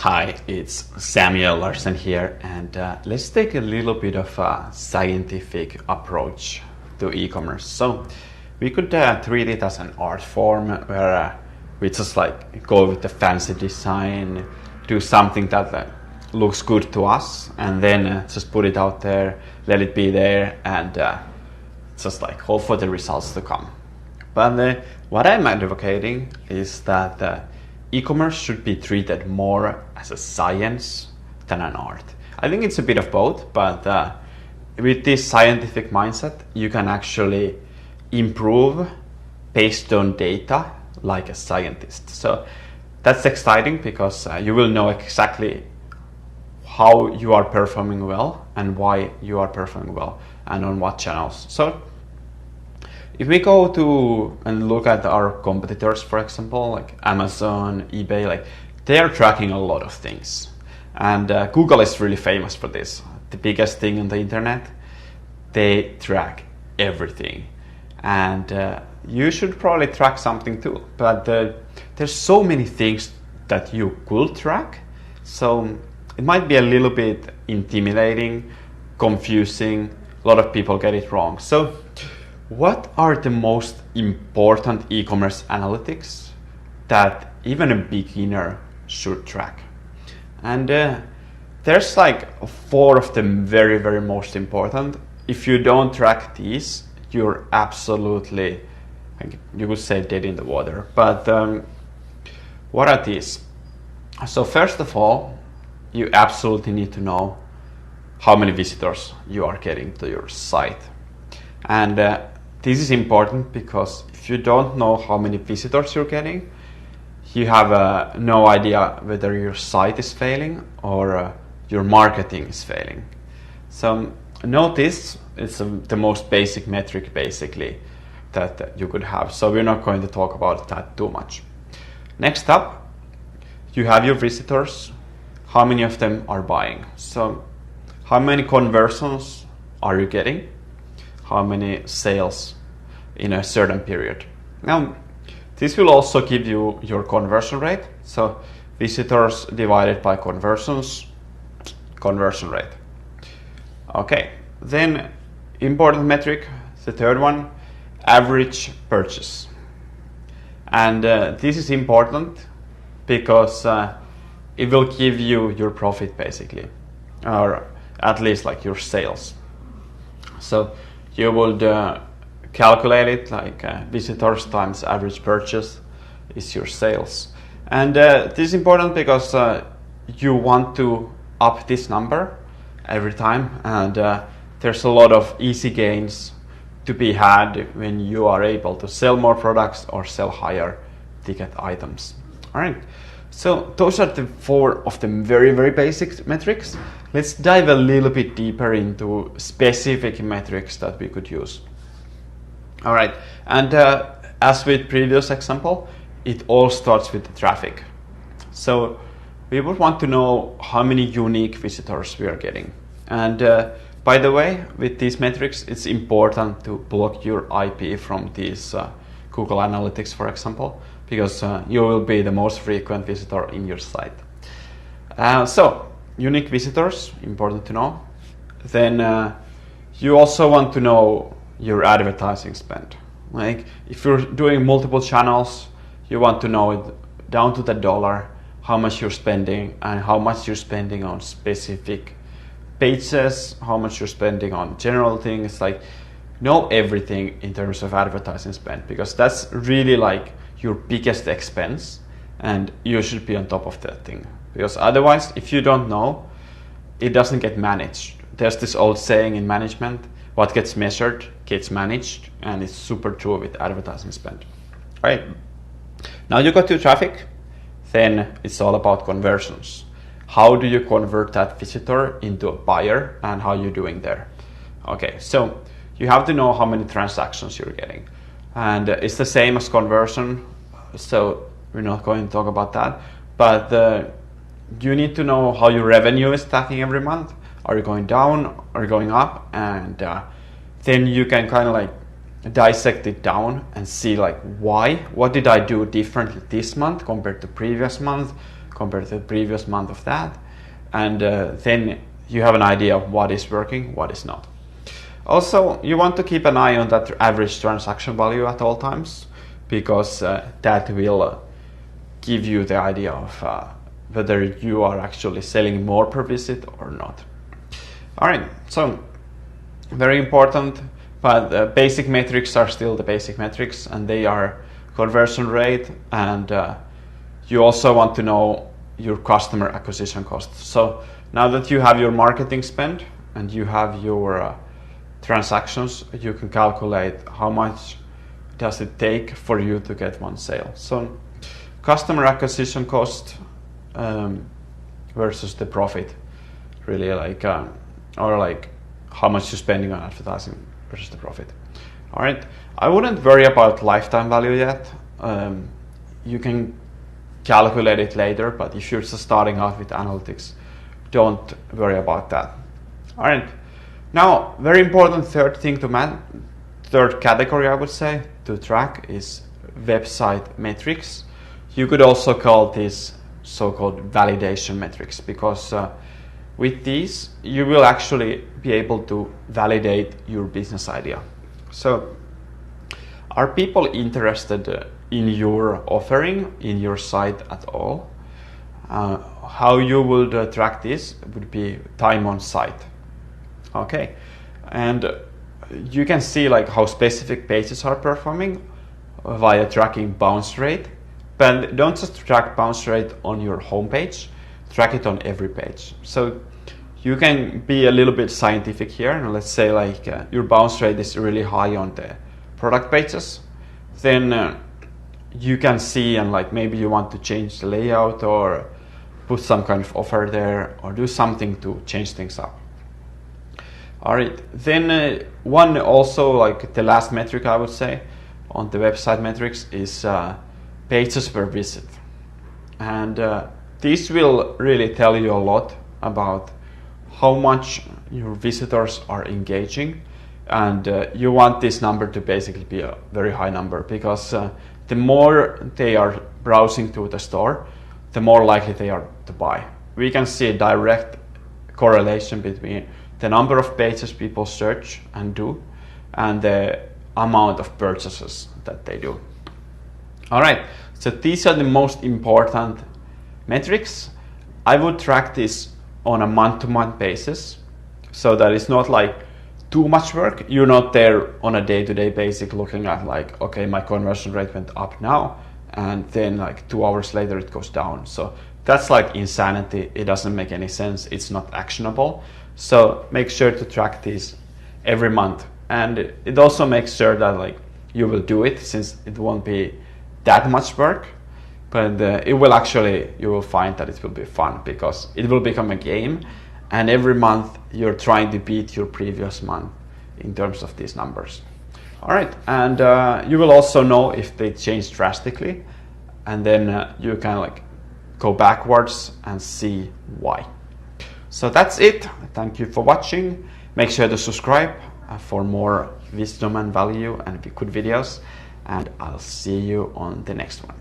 Hi, it's Samuel Larsen here, and let's take a little bit of a scientific approach to e-commerce. So we could treat it as an art form where we just like go with the fancy design, do something that looks good to us, and then just put it out there, let it be there, and just like hope for the results to come. But what I'm advocating is that e-commerce should be treated more as a science than an art. I think it's a bit of both, but with this scientific mindset, you can actually improve based on data like a scientist. So that's exciting because you will know exactly how you are performing well and why you are performing well and on what channels. So if we go to and look at our competitors, for example, like Amazon, eBay, like they are tracking a lot of things. And Google is really famous for this. The biggest thing on the internet, they track everything. And you should probably track something too. But there's so many things that you could track. So it might be a little bit intimidating, confusing. A lot of people get it wrong. So what are the most important e-commerce analytics that even a beginner should track? And there's like 4 of them very, very most important. If you don't track these, you're absolutely, you could say, dead in the water. But what are these? So first of all, you absolutely need to know how many visitors you are getting to your site. And this is important because if you don't know how many visitors you're getting, you have no idea whether your site is failing or your marketing is failing. So notice it's the most basic metric basically that you could have. So we're not going to talk about that too much. Next up, you have your visitors. How many of them are buying? So how many conversions are you getting? How many sales in a certain period? Now, this will also give you your conversion rate. So visitors divided by conversions, conversion rate. Okay, then important metric, the third one, average purchase. And this is important because it will give you your profit basically, or at least like your sales. So you would calculate it like visitors times average purchase is your sales. And this is important because you want to up this number every time, and there's a lot of easy gains to be had when you are able to sell more products or sell higher ticket items. All right, so those are the 4 of the very, very basic metrics. Let's dive a little bit deeper into specific metrics that we could use. All right, and as with previous example, it all starts with the traffic. So we would want to know how many unique visitors we are getting. And by the way, with these metrics, it's important to block your IP from these Google Analytics, for example, because you will be the most frequent visitor in your site. So unique visitors, important to know. Then you also want to know your advertising spend. Like if you're doing multiple channels, you want to know it down to the dollar, how much you're spending and how much you're spending on specific pages, how much you're spending on general things. Like know everything in terms of advertising spend, because that's really like your biggest expense and you should be on top of that thing, because otherwise if you don't know, it doesn't get managed. There's this old saying in management, what gets measured gets managed, and it's super true with advertising spend. All right, now you got your traffic, then it's all about conversions. How do you convert that visitor into a buyer and how you're doing there? Okay, so you have to know how many transactions you're getting, and it's the same as conversion, so we're not going to talk about that, but you need to know how your revenue is stacking every month. Are you going down? Are you going up? And then you can kind of like dissect it down and see like why, what did I do differently this month compared to previous month, compared to the previous month of that, and then you have an idea of what is working, what is not. Also, you want to keep an eye on that average transaction value at all times, because that will give you the idea of whether you are actually selling more per visit or not. All right, so very important, but basic metrics are still the basic metrics, and they are conversion rate, and you also want to know your customer acquisition cost. So now that you have your marketing spend and you have your transactions, you can calculate how much does it take for you to get one sale. So customer acquisition cost versus the profit, really, like or like how much you're spending on advertising versus the profit. All right, I wouldn't worry about lifetime value yet. You can calculate it later, but if you're just starting out with analytics, don't worry about that. All right, now very important third category I would say to track is website metrics. You could also call this so-called validation metrics, because with these you will actually be able to validate your business idea. So are people interested in your offering, in your site at all? How you would track this would be time on site. Okay, and you can see like how specific pages are performing via tracking bounce rate. But don't just track bounce rate on your homepage, track it on every page. So you can be a little bit scientific here, and let's say like your bounce rate is really high on the product pages, then you can see, and like maybe you want to change the layout or put some kind of offer there or do something to change things up. All right, then one also, like the last metric I would say on the website metrics is pages per visit, and this will really tell you a lot about how much your visitors are engaging, and you want this number to basically be a very high number, because the more they are browsing to the store, the more likely they are to buy. We can see a direct correlation between the number of pages people search and do and the amount of purchases that they do. All right, so these are the most important metrics. I would track this on a month-to-month basis, so that it's not like too much work. You're not there on a day-to-day basis looking at like, okay, my conversion rate went up now, and then like 2 hours later it goes down. So that's like insanity. It doesn't make any sense. It's not actionable. So make sure to track these every month, and it also makes sure that like you will do it, since it won't be that much work, but it will actually, you will find that it will be fun, because it will become a game, and every month you're trying to beat your previous month in terms of these numbers. All right, and you will also know if they change drastically, and then you can like go backwards and see why. So that's it. Thank you for watching. Make sure to subscribe for more wisdom and value and good videos, and I'll see you on the next one.